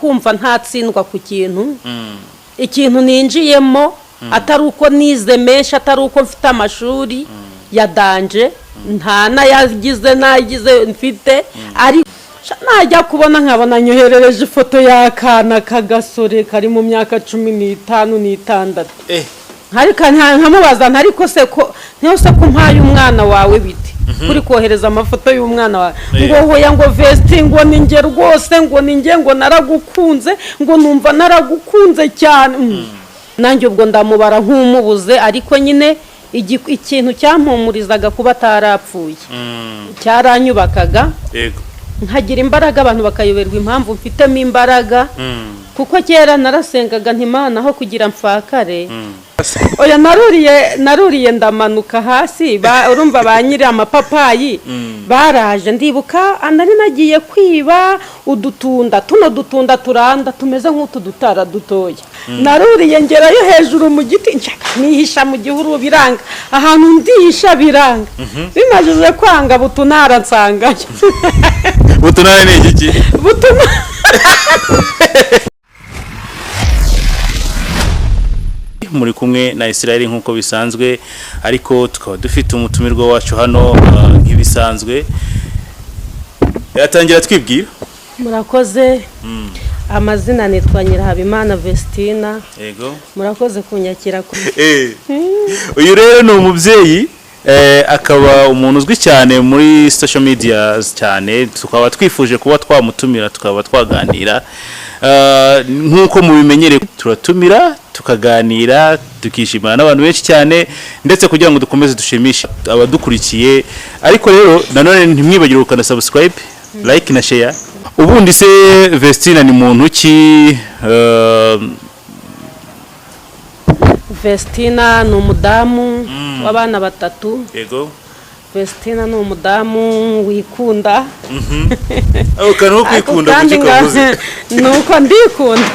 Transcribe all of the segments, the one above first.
kumva ntatsindwa ku kintu ikintu ninjiyemo atari uko nize menshi atari uko mfite amashuri ya danje nta nagize mfite ari najya kubona nkabona nyoherereje ifoto y'akana kagasore kari mu myaka 15 n'itandatu harika nkamubaza ntariko se ko ntose ko mpaye umwana wawe bite kuri kohereza amafoto y'umwana wawe ngo hoya ngo vesti ngo ninge rwose ngo ninge ngo naragukunze ngo numva naragukunze cyane nanjye ubwo ndamubara nk'umubuze ariko nyine ikintu cyampumurizaga kuba tarapfuye cyaranyubakaga yego nkagira imbaraga abantu bakayoberwa impamvu mfitemo imbaraga kuko kera narasengaga ntimana aho kugira mfakare oya naruriye ndamanuka hasi urumva banyiri amapapayi baraje ndibuka nari nagiye kwiba udutunda dutunda turanda tumeze nk'utu dutara dutoya naruriye ngerayo hejuru mu giti nshaka nihisha mu gihuru biranga ahantu ndihisha biranga bimajije kwanga butunara nsangayo butunara ni iki muri kumwe na Israel nkuko bisanzwe ariko tukaba dufite umutumirwa wacu hano nk'ibisanzwe yatangira twibwira murakoze amazina nitwa Nyirahabimana Vestina yego murakoze kunyakira uyu rero ni umubyeyi akaba umuntu uzwi cyane muri social media cyane tukaba twifuje kuba twamutumira tukaba twaganira nkuko mubimenyere turatumira tukaganira tukishimana n'abantu benshi cyane ndetse kugira ngo dukomeze dushimishe abadukurikiye ariko rero nanone ntimwibagire ukana subscribe like na share ubundi se Vestina ni muntu ki Vestina ni umudamu w'abana batatu yego Vestina ni umudamu wikunda ukano kwikunda kukavuze nuko ndikunda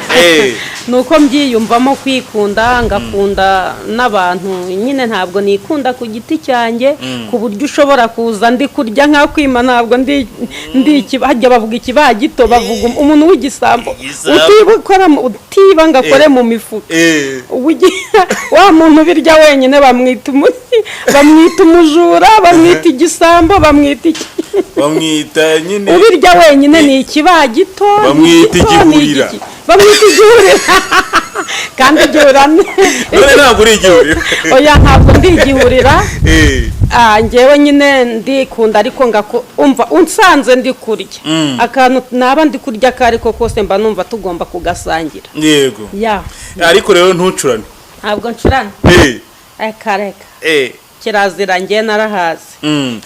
nuko mbyiyumvamo kwikunda ngakunda n'abantu nyine ntabwo nikunda ku giti cyanjye ku buryo ushobora kuza ndi kurya nka kwima ntabwo ndi hajya bavuga ikibagito bavuga umuntu w'igisambo utiba ngakore mu mifuka wa muntu birya wenyine bamwita umujura bamwita igisambo bamwita bamwita nyine ubirya wenyine ni ikibagito bamwita igihurira kandi igihurira none ntabwo uri igihurira oya ntabwo ndi igihurira ngewe nyine ndikunda ariko umva unsanze ndi kurya akantu naba ndi kurya kariko kose mba numva tugomba kugasangira yego ariko rero ntucurane ntabwo ncurana kareka kirazira ngiye narahazi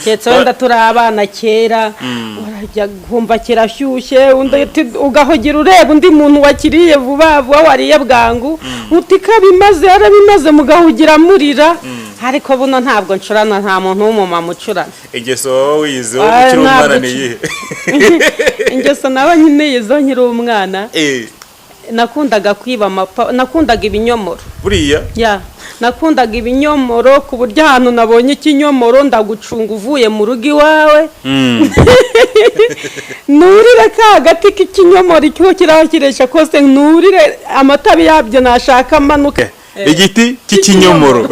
cyetse wenda turi abana kera urajya kumva kirashyushye ugahogira ureba undi muntu wakiriye vuba vuba wariye bwangu uti kabimaze yarabimaze mugahugira murira ariko buno ntabwo ncurana nta muntu w'umumama ucurana ingeso wize ukiri umwana niyihe ingeso nawe nyine yizo nkiri umwana nakundaga kwiba nakundaga ibinyomoro buriya nakundaga ibinyomoro ku buryo ahantu nabonye ikinyomoro ndagucunga uvuye mu rugo iwawe nurire ka hagati k'ikinyomoro icyo kiraho kiresha kose nurire amatabi yabyo nashaka amanuka igiti cy'ikinyomoro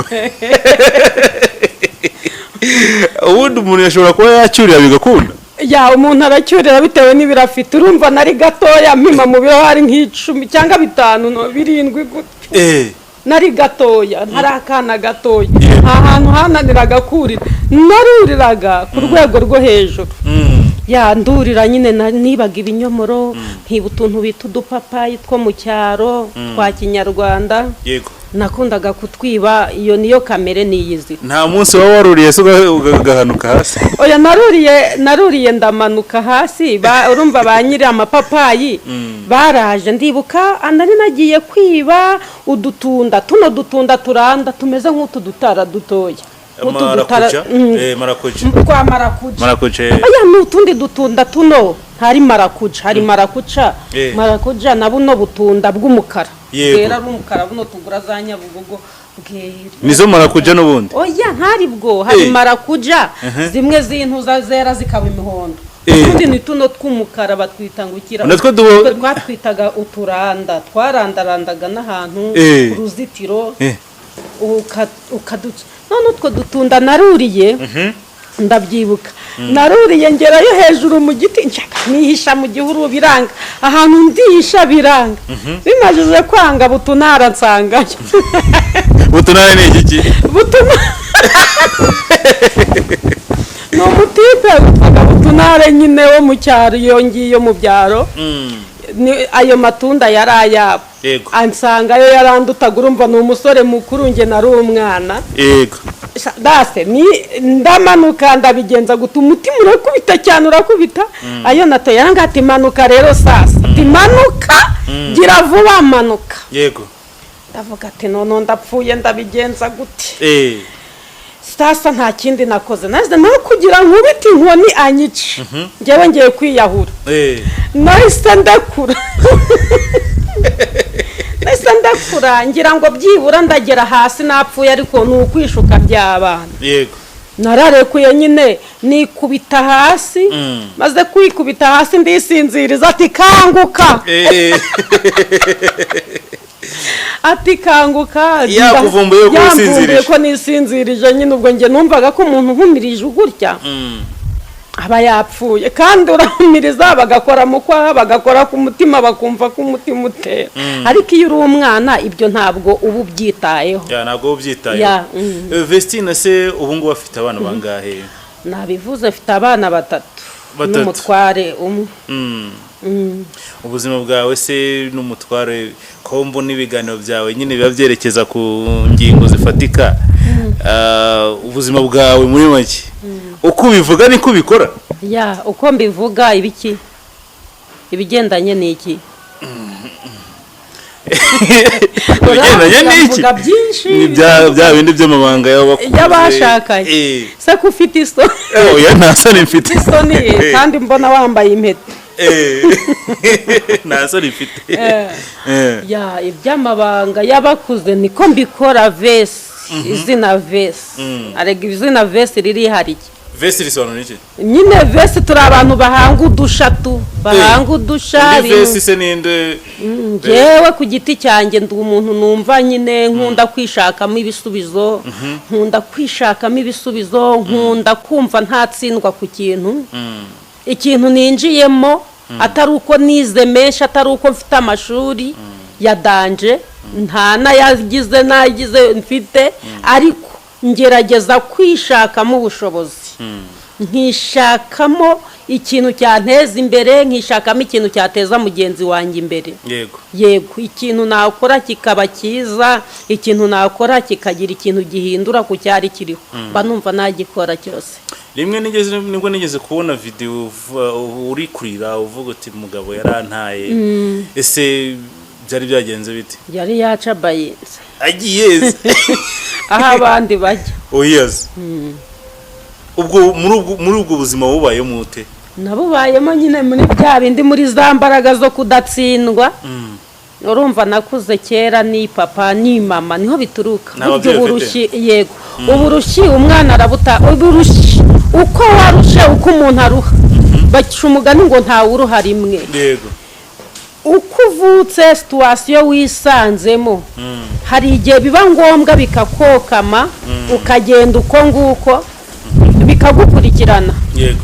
ubundi umuntu yashobora kuba yacyurira bigakunda umuntu aracyurira bitewe n'ibirafite urumva nari gatoya mpima mu biro hari nk'icumi cyangwa 5 7 gutyo nari gatoya ntari akana gatoya ahantu hananiraga kurira naruriraga ku rwego rwo hejuru ndurira nyine nibaga ibinyomoro nkiba utuntu bita udupapayi two mu cyaro twa kinyarwanda yego nakundaga kutwiba iyo niyo kamere niyizi nta munsi waba waruriye se ugahanuka hasi oya naruriye ndamanuka hasi urumva banyiri amapapayi baraje ndibuka nari nagiye kwiba udutunda turanda tumeze nk'utu dutara dutoya marakuja oya n'utundi dutunda hari marakuja na buno butunda bw'umukara bwera n'umukara buno tugura za Nyabugogo nizo marakuja n'ubundi oya ntari bwo hari marakuja zimwe z'intuza zera zikaba imihondo utundi ni tuno tw'umukara batwita ngo ukira natwo twatwitaga uturanda twarandarandaga n'ahantu ku ruzitiro ukaduca none utwo dutunda naruriye ndabyibuka naruriye ngerayo hejuru mu giti nihisha mu gihuru biranga ahantu ndihisha biranga bimajije kwanga butunara nsangayo butunara ni iki ni umutipe witwaga butunare nyine wo mu cyaro iyo ngiyo mu byaro ayo matunda yari ayabo ansangayo yarandutaga urumva ni umusore mukuru nge nari umwana yego dase ndamanuka ndabigenza guta umutima urakubita cyane urakubita ayo nateye ati manuka rero sasa manuka gira vuba manuka yego ndavuga ati none ndapfuye ndabigenza gute sasa nta kindi nakoze naze naho kugira nkubite inkoni anyice ngewe ngiye kwiyahura nahise ndakura ngira ngo byibura ndagera hasi napfuye ariko ni ukwishuka by'abana yego nararekuye nyine nikubita hasi maze kwikubita hasi ndisinziriza ati kanguka ati kanguka yakuvumbuye ko nisinzirije nyine ubwo nge numvaga ko umuntu nkumirije gutya aba yapfuye kandi urahumiriza bagakora mu kwaha bagakora ku mutima bakumva ko umutima utera ariko iyo uri umwana ibyo ntabwo uba ubyitayeho ntabwo uba ubyitayeho Vestine se ubu ngubu afite abana bangahe nabivuze afite abana batatu n'umutware umwe ubuzima bwawe se n'umutware ko mbona ibiganiro byawe nyine biba byerekeza ku ngingo zifatika ubuzima bwawe muri make uko ubivuga niko ubikora uko mbivuga ibiki ibigendanye n'iki ibigendanye n'iki ni bya bindi by'amabanga y'abashakanye se ko ufite isoni oya nta soni mfite isoni kandi mbona wambaye impeta nta soni mfite iby'amabanga y'abakuze niko mbikora vesi izina vesi arega izina vesi ririhariye vesi risobanura iki nyine vesi turi abantu bahanga udushatu vesi se ninde ngewe ku giti cyanjye ndi umuntu numva nyine nkunda kwishakamo ibisubizo nkunda kumva ntatsindwa ku ikintu ninjiyemo atari uko nize menshi atari uko mfite amashuri ya danje nta nagize mfite ariko ngerageza kwishakamo ubushobozi nkishakamo ikintu cyanteza imbere nkishakamo ikintu cyateza mugenzi wanjye imbere yego ikintu nakora kikaba cyiza ikintu nakora kikagira ikintu gihindura ku cyari kiriho mba numva nagikora cyose rimwe nibwo nigeze kubona video uri kurira uvuga uti mugabo yarantaye ese byari byagenze bite yari yacabayinze agiye aho abandi bajya oyaze ubwo muri ubwo buzima bubayemo ute nabubayemo nyine muri bya bindi muri za mbaraga zo kudatsindwa urumva nakuze kera ni papa ni mama niho bituruka uburushyi yego uburushyi umwana arabuta uburushyi uko warushe uko umuntu aruha bacisha umugani ngo ntawe uruha rimwe yego uko uvutse situwasiyo wisanzemo hari igihe biba ngombwa bikakokama ukagenda uko nguko bikagukurikirana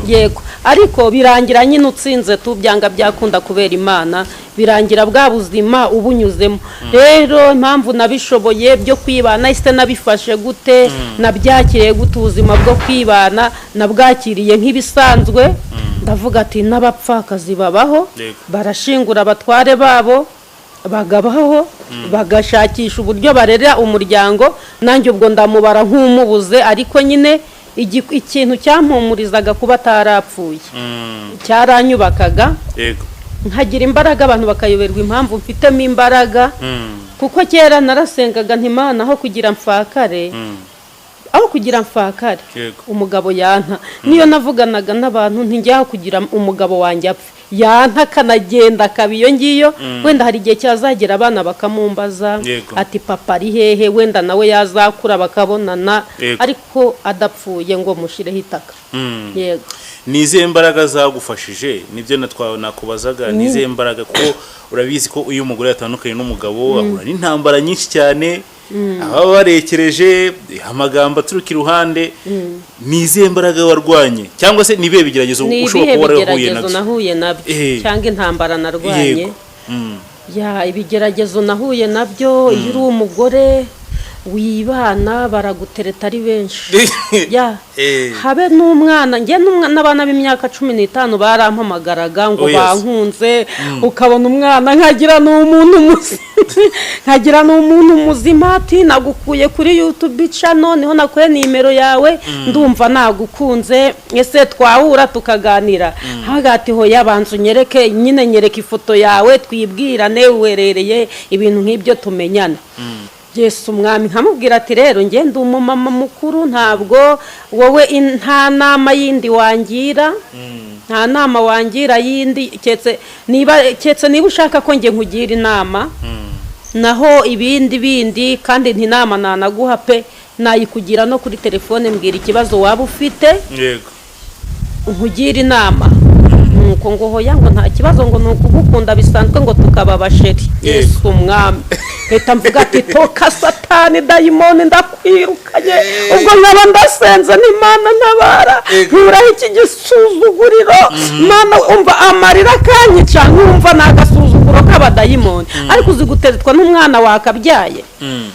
yego ariko birangira nyine utsinze tubyanga byakunda kubera Imana birangira bwa buzima ubunyuzemo rero impamvu nabishoboye byo kwibana ise nabifashe gute nabyakiriye gute ubuzima bwo kwibana nabwakiriye nk'ibisanzwe ndavuga ati n'abapfakazi babaho barashingura abatware babo bagabaho bagashakisha uburyo barera umuryango nanjye ubwo ndamubara nk'umubuze ariko nyine ikintu cyampumurizaga kuba atarapfuye cyaranyubakaga nkagira imbaraga abantu bakayoberwa impamvu mfitemo imbaraga kuko kera narasengaga ntimana aho kugira mfakare umugabo yanta niyo navuganaga n'abantu ntijyaho kugira umugabo wanjye apfe yanta akanagenda akaba iyo ngiyo wenda hari igihe cyazagera abana bakamumbaza ati papa ari hehe, wenda nawe yazakura bakabonana ariko adapfuye ngo mushireho itaka. Yego. Nize imbaraga zagufashije nibyo nakubazaga, nize imbaraga ko urabizi ko uyu mugore yatandukanye n'umugabo ahura n'intambara nyinshi cyane, aba barekereje amagambo aturuka iruhande, nize imbaraga warwanye cyangwa se nibe bigeragezo ushobora kuba nahuye nabyo cyangwa intambara narwanye. Ya ibigeragezo nahuye nabyo, iyo uri umugore wibana baragutereta ari benshi. Ya habe n'umwana, nge n'abana b'imyaka 15 barampamagaraga ngo bankunze, ukabona umwana nkagira n'umuntu muzima ati nagukuye kuri YouTube channel, niho nakuye nimero yawe, ndumva nagukunze, ese twahura tukaganira. Hagati ho yabanzu nyereke ifoto yawe twibwirane werereye ibintu nk'ibyo tumenyana. Yesu umwami nkamubwira ati rero ngende umumama mukuru, ntabwo wowe nta nama yindi wangira, nta nama wangira yindi cyetse niba ushaka ko nge nkugira inama, naho ibindi kandi ntinama nanaguha pe, nayikugira no kuri telefone mbwira ikibazo waba ufite. Yego. Nkugira inama. Nuko ngo hoya ngo nta kibazo ngo nukugukunda bisanzwe ngo tukaba basheri. Yesu umwami hita mvuga ati toka satani dayimoni ndakwirukanye, ubwo nkaba ndasenze n'Imana ntabara, nkuraho iki gisuzuguriro. Mana umva amarira kanyica, nkumva nagasuzuguro k'abadayimoni, ariko uziguteretwa n'umwana wakabyaye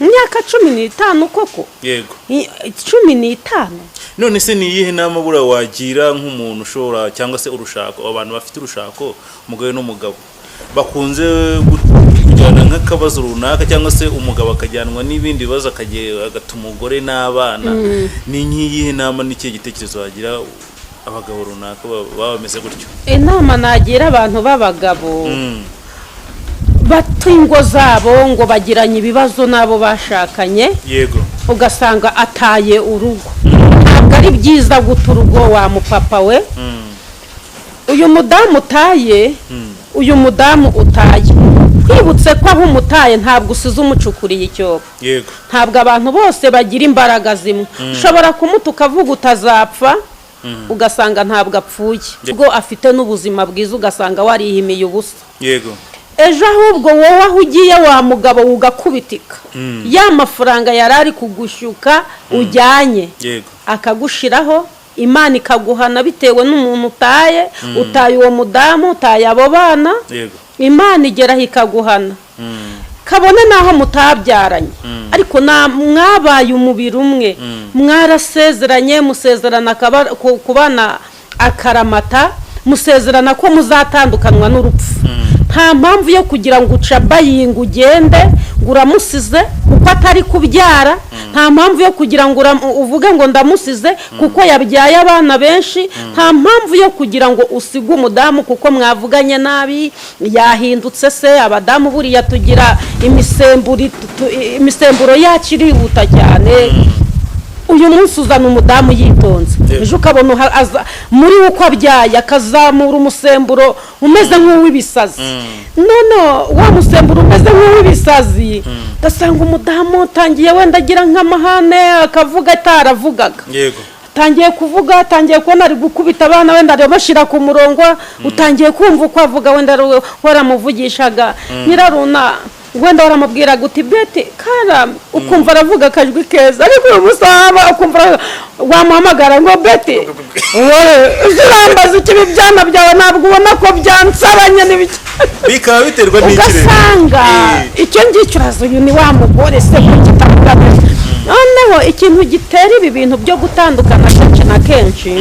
imyaka 15 koko. Yego. 15. None se ni yihe nama bura wagira nk'umuntu ushobora cyangwa se urushako, abantu bafite urushako umugabo n'umugabo bakunze kujyana nk'akabazo runaka, cyangwa se umugabo akajyanwa n'ibindi bibazo agatuma umugore n'abana, ni nk'iyihe nama n'iki gitekerezo wagira abagabo runaka baba bameze gutyo? Inama nagira abantu b'abagabo batingo zabo ngo bagiranye ibibazo nabo bashakanye. Yego. Ugasanga ataye urugo, ntabwo ari byiza guta urugo wa mupapa we. Uyu mudamu utaye, uyu mudamu utaye, kwibutse ko aho umutaye ntabwo usize umucukuriye icyobo. Yego. Ntabwo abantu bose bagira imbaraga zimwe. Ushobora kumuta ukavuga utazapfa, ugasanga ntabwo apfuye, ubwo afite n'ubuzima bwiza ugasanga warihimiye ubusa. Yego. Ejo ahubwo wowe aho ugiye wa mugabo ugakubitika, ya mafaranga yarari kugushyuka ujyanye akagushiraho, Imana ikaguhana bitewe n'umuntu utaye uwo mudamu, utaye abo bana. Imana igeraho ikaguhana, kabone naho mutabyaranye, ariko mwabaye umubiri umwe, mwarasezeranye, musezerana kubana akaramata, musezerana ko muzatandukanwa n'urupfu. Nta mpamvu yo kugira ngo ucabayinga ugende uramusize kuko atari kubyara, nta mpamvu yo kugira ngo uvuge ngo ndamusize kuko yabyaye abana benshi, nta mpamvu yo kugira ngo usige umudamu kuko mwavuganye nabi, yahindutse se. Abadamu buriya tugira imisemburo yacu irihuta cyane. Uyu munsi uzana umudamu yitonze, ejo ukabona muri uko abyaye akazamura umusemburo umeze nk'uw'ibisazi. None wa musemburo umeze nk'uw'ibisazi, ugasanga umudamu utangiye wenda agira nk'amahane, akavuga ataravugaga. Yego. Utangiye kuvuga, utangiye kubona ari gukubita abana, wenda ari bashyira ku murongo, utangiye kumva uko avuga, wenda waramuvugishaga nyiraruna, wenda waramubwira guti beti kara, ukumva aravuga akajwi keza, ariko uyu musaba ukumva wamuhamagara ngo beti wowe uzirambaza ikibi byana byawe ntabwo ubona ko byansabanye n'ibiki, bikaba biterwa n'ikirere. Ugasanga icyo ngicyo uyu ni wa mugore se kitamugamije. Noneho ikintu gitera ibi bintu byo gutandukana kenshi na kenshi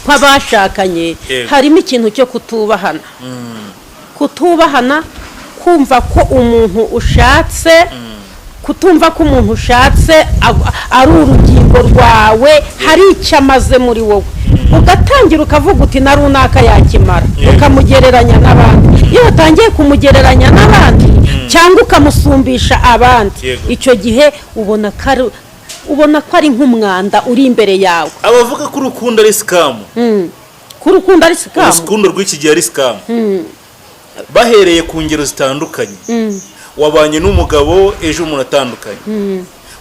kw'abashakanye, harimo ikintu cyo kutubahana. Kutubahana, kumva ko umuntu ushatse, kutumva ko umuntu ushatse ari urugingo rwawe, hari icyo amaze muri wowe, ugatangira ukavuga uti na runaka yakimara, ukamugereranya n'abandi. Iyo utangiye kumugereranya n'abandi cyangwa ukamusumbisha abandi, icyo gihe ubona ko ari nk'umwanda uri imbere yawe. Abavuga ko urukundo ari scam, ku rukundo ari scam. urukundo rw'iki gihe ari scam. Bahereye ku ngero zitandukanye. Wabanye n'umugabo ejo muratandukanye.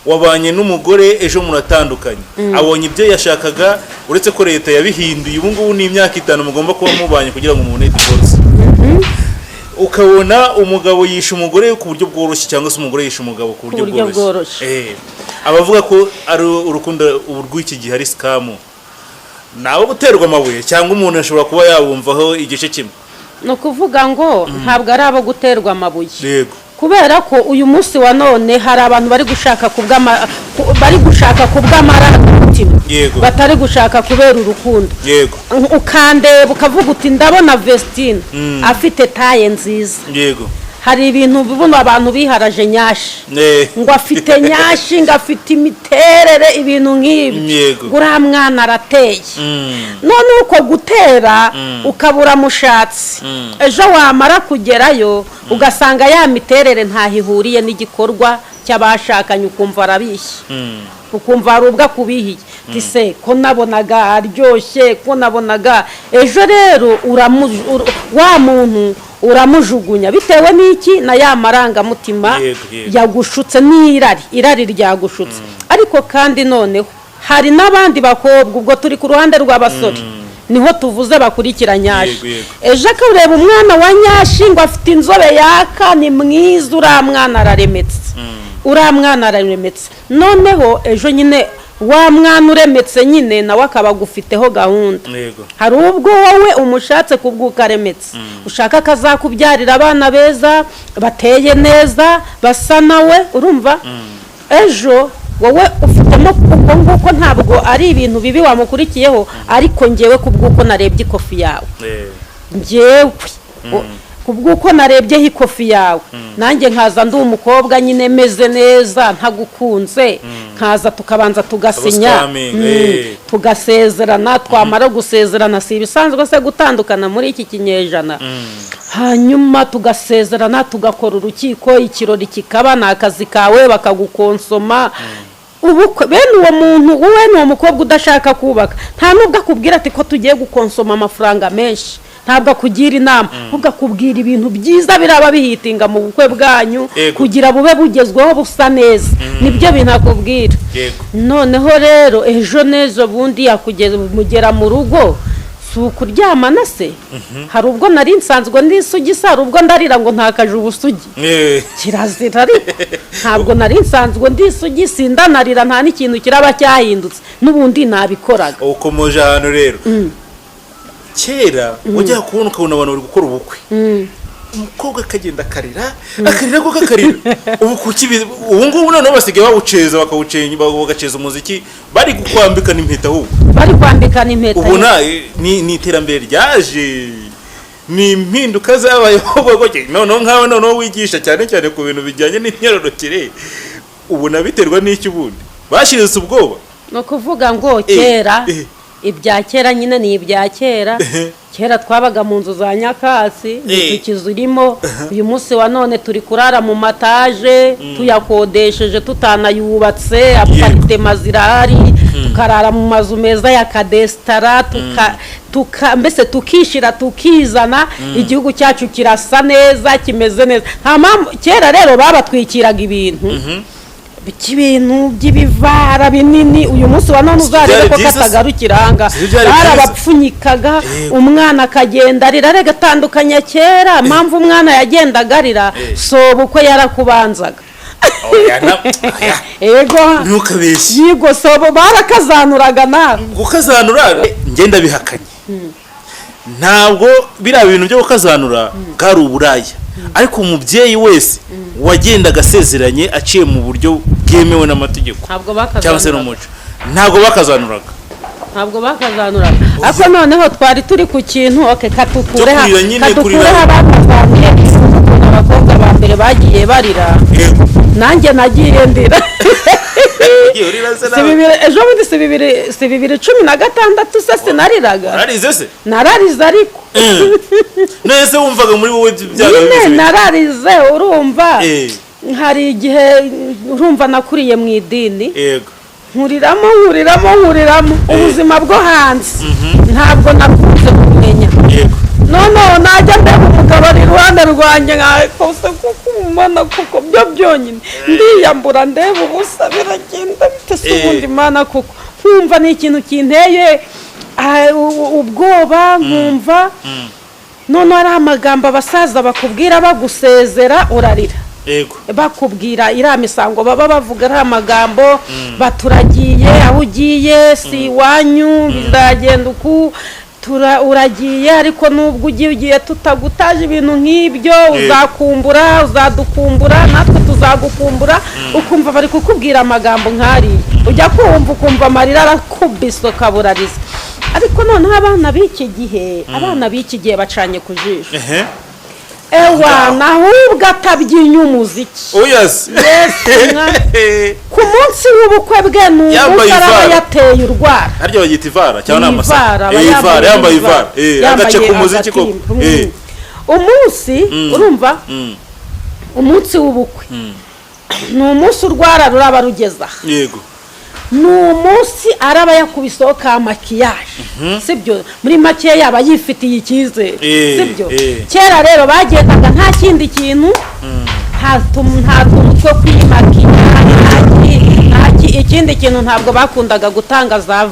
Wabanye n'umugore ejo muratandukanye. Abonye ibyo yashakaga, uretse ko leta yabihinduye, ubu ngubu ni imyaka 5 mugomba kuba mubanye kugira ngo mubone divorce. Ukabona umugabo yisha umugore ku buryo bworoshye, cyangwa se umugore yisha umugabo ku buryo bworoshye. Abavuga ko ari urukundo rw'iki gihe ari scam, nawe guterwa amabuye cyangwa umuntu ashobora kuba yabumvaho igice kimwe. No kuvuga ngo ntabwo ari abo guterwa amabuye. Yego. Kubera ko uyu munsi wa none hari abantu bari gushaka kubw'amarangamutima, batari gushaka kubera urukundo. Yego. Ukandeba ukavuga uti ndabona Vestine afite taye nziza. Yego. Hari ibintu bibuno abantu biharaje nyashi, ngo afite nyashi, ngo afite imiterere, ibintu nk'ibi. Gura mwana arateye. None uko gutera ukabura mushatsi, ejo wamara kugerayo ugasanga ya miterere ntahihuriye n'igikorwa cy'abashakanye, ukumva arabishye, ukumva arubwa kubihiye. Tise ko nabonaga aryoshye, ko nabonaga ejo rero wa muntu uramujugunya bitewe n'iki, na ya marangamutima yagushutse, n'irari ryagushutse. Ariko kandi noneho hari n'abandi bakobwa, ubwo turi ku ruhande rw'abasore, niho tuvuze bakurikira nyashi. Ejo akareba umwana wa nyashi ngo afite inzobe yaka, ni mwiza, uriya mwana araremetse. Noneho ejo nyine wa mwana uremetse nyine nawe akaba gufiteho gahunda. Hari ubwo wowe umushatse kubwuka aremetse, ushaka akazakubyarira abana beza bateye neza basa nawe, urumva? Ejo wowe ufitemo ubwo nguko, ntabwo ari ibintu bibi wamukurikiyeho, ariko ngewe kubwuko narebye ikofi yawe, ngewe kubwuko narebyeho ikofi yawe, nanjye nkaza ndi umukobwa nyine meze neza ntagukunze, nkaza tukabanza tugasinya, tugasezerana. Twamara gusezerana, si ibisanzwe se gutandukana muri iki kinyejana, hanyuma tugasezerana, tugakora urukiko, ikirori kikaba, ni akazi kawe, bakagukonsoma. Ubukwe bene uwo muntu, wowe ni uwo mukobwa udashaka kubaka, nta nubwo akubwira ati ko tugiye gukonsoma amafaranga menshi, ntabwo akugira inama, ahubwo akubwira ibintu byiza biraba bihitinga mu bukwe bwanyu, kugira bube bugezweho busa neza. Nibyo bintu akubwira. Noneho rero ejo nejo bundi mugera mu rugo, si ukuryamana se. Hari ubwo nari nsanzwe ndi isugi, hari ubwo ndarira ngo ntakaje ubusugi, kirazira. Ariko ntabwo nari nsanzwe ndi isugi, sindanarira, nta n'ikintu kiraba cyahindutse, n'ubundi nabikoraga. Ukomoje ahantu rero, kera wajya kubona ukabona abantu bari gukora ubukwe, umukobwa akagenda akarira ko kakarira. Ubu ngubu noneho basigaye bawuceza, bagaceza umuziki, bari kwambikana impeta. Ahubwo bari kwambikana impeta. Ubona ni iterambere ryaje, ni impinduka zabayeho. Noneho wigisha cyane cyane ku bintu bijyanye n'imyororokere, ubona biterwa n'icyo ubundi bashiritse ubwoba. No kuvuga ngo kera ibya kera nyine ni ibya kera. Kera twabaga mu nzu za nyakatsi, tukizurimo. Uyu munsi wa none turi kurara mu mataje, tuyakodesheje, tutanayubatse, aparitema zirahari, tukarara mu mazu meza ya kadestara, mbese tukishira tukizana. Igihugu cyacu kirasa neza, kimeze neza. Kera rero babatwikiraga ibintu ibintu by'ibivara binini. Uyu munsi wa none uzarebe ko katagarukiranga, barabapfunyikaga, umwana akagenda arira. Rega tandukanya kera, mpamvu umwana yagendaga arira, soba uko yarakubanzaga. Ego ntukabeshye, yigo sobo barakazanuraga. Nawe gukazanura ngenda bihakanye, ntabwo biriya bintu byo gukazanura bwari uburaya. Ariko umubyeyi wese wagendaga asezeranye aciye mu buryo bwemewe n'amategeko cyangwa se n'umuco, ntabwo bakazanuraga. Ariko noneho twari turi ku kintu, katukureho abakazanuye, abakobwa ba mbere bagiye barira, nanjye nagiye ndira. Ejo bundi si 2016 se sinariraga. Nararize ariko nese wumvaga muri wowe nyine nararize. Urumva hari igihe, urumva nakuriye mu idini, nkuriramo ubuzima bwo hanze. ntabwo nakunze kumenya yego noneho najya ndeba umugabo ari iruhande rwanjye nkakose kuko umwana kuko byo byonyine ndiyambura ndeba ubusa biragenda bite se ubundi mana kuko nkumva ni ikintu kinteye ubwoba nkumva noneho ari amagambo abasaza bakubwira bagusezera urarira yego bakubwira iriya misango baba bavuga ari amagambo baturagiye aho ugiye si iwanyu bizagenda uku uragiye ariko nubwo ugiye tutagutaje ibintu nk'ibyo uzakumbura uzadukumbura natwe tuzagukumbura ukumva bari kukubwira amagambo nk'ari ujya kumva ukumva amarira arakubise ukaburariza ariko noneho abana b'iki gihe bacanye ku jisho ewa nahubwo atabyinya umuziki oyazi ku munsi w'ubukwe bwe ni umunsi araba yateye urwara harya bagita ivara cyangwa ni amasaka ivara yambaye ivara agace ku muziki koko umunsi urumva umunsi w'ubukwe ni umunsi urwara ruraba rugeza yego ni umunsi araba yakubiseho ka makiyaje sibyo muri make yaba yifitiye icyizere sibyo kera rero bagendaga nta kindi kintu nta tuntu two kwimakiya ikindi kintu ntabwo bakundaga gutanga za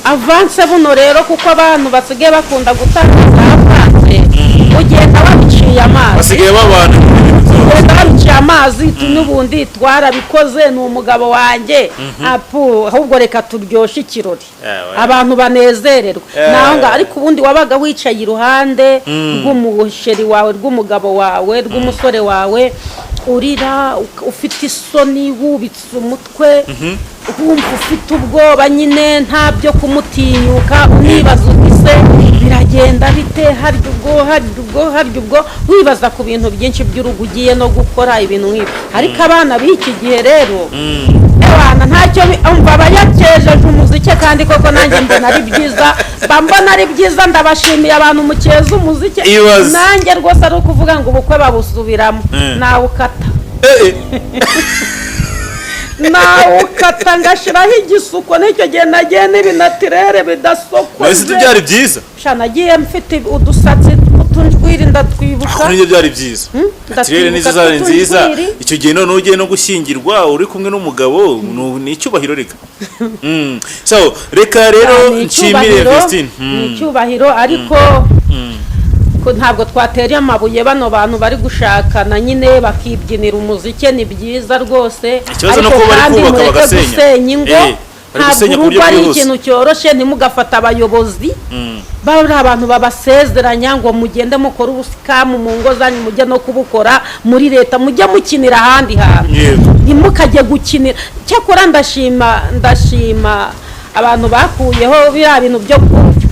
avanse buno rero kuko abantu basigaye bakunda gutanga za avanse ugenda babiciye amazi basigaye babana babiciye amazi n'ubundi twarabikoze ni umugabo wanjye ahubwo reka turyoshye ikirori abantu banezererwa naho ariko ubundi wabaga wicaye iruhande rw'umusheri wawe rw'umugabo wawe rw'umusore wawe urira ufite isoni wubitse umutwe wumva ufite ubwoba nyine nta byo kumutinyuka unibaza ubise biragenda bite harya ubwo wibaza ku bintu byinshi by'urugo ugiye no gukora ibintu nk'ibi ariko abana b'iki gihe rero abana ntacyo baba yakejeje umuziki kandi koko nanjye mbona ari byiza mbona ari byiza ndabashimiye abantu mukeza umuziki nanjye rwose ari ukuvuga ngo ubukwe babusubiramo nawe ukata nawe ukata ngashyiraho igisuko n'icyo gihe nagiye n'ibinatirere bidasokoje ese byari byiza nagiye mfite udusatsi tw'utujwiri ndatwibuka nibyo byari byiza natirere nizo zari nziza icyo gihe none ugiye no gushyingirwa uri kumwe n'umugabo ni icyubahiro reka so reka rero nshimire Vestine ni icyubahiro ariko ntabwo twatera amabuye bano bantu bari gushakana nyine bakibyinira umuziki ni byiza rwose ariko kandi mureke gusenya ingo ntabwo urugo ari ikintu cyoroshye ntimugafata abayobozi bari abantu babasezeranya ngo mugende mukora ubusikamu mu ngo zanyu mujye no kubukora muri leta mujye mukinira ahandi hantu ntimukajye gukinira cyakora ndashima abantu bakuyeho biriya bintu byo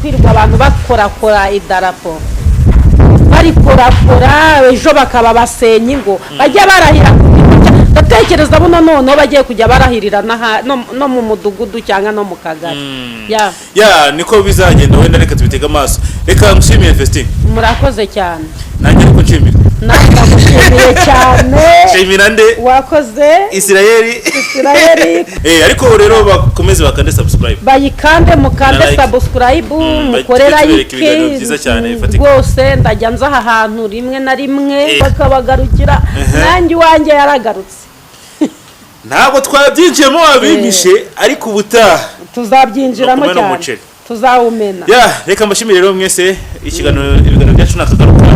kwirirwa abantu bakorakora idarapo barikorakora ejo bakaba basenya ingo bajya barahira ndatekereza buno noneho bagiye kujya barahirira no mu mudugudu cyangwa no mu kagari niko bizagenda wenda reka tubitega amaso reka mushimire Vestine murakoze cyane nanjye ariko nshimire namushimiye cyane shimira nde wakoze Israeli ariko rero bakomeze bakande subscribe bayikande mukande subscribe mukorera like rwose ndajya nza aha hantu rimwe na rimwe bakabagarukira nanjye wanjye yaragarutse ntabwo twabyinjiyemo wabimishe ariko ubutaha tuzabyinjiramo cyane tuzawumena reka mbashimire rero mwese ibiganiro byacu nakagaruka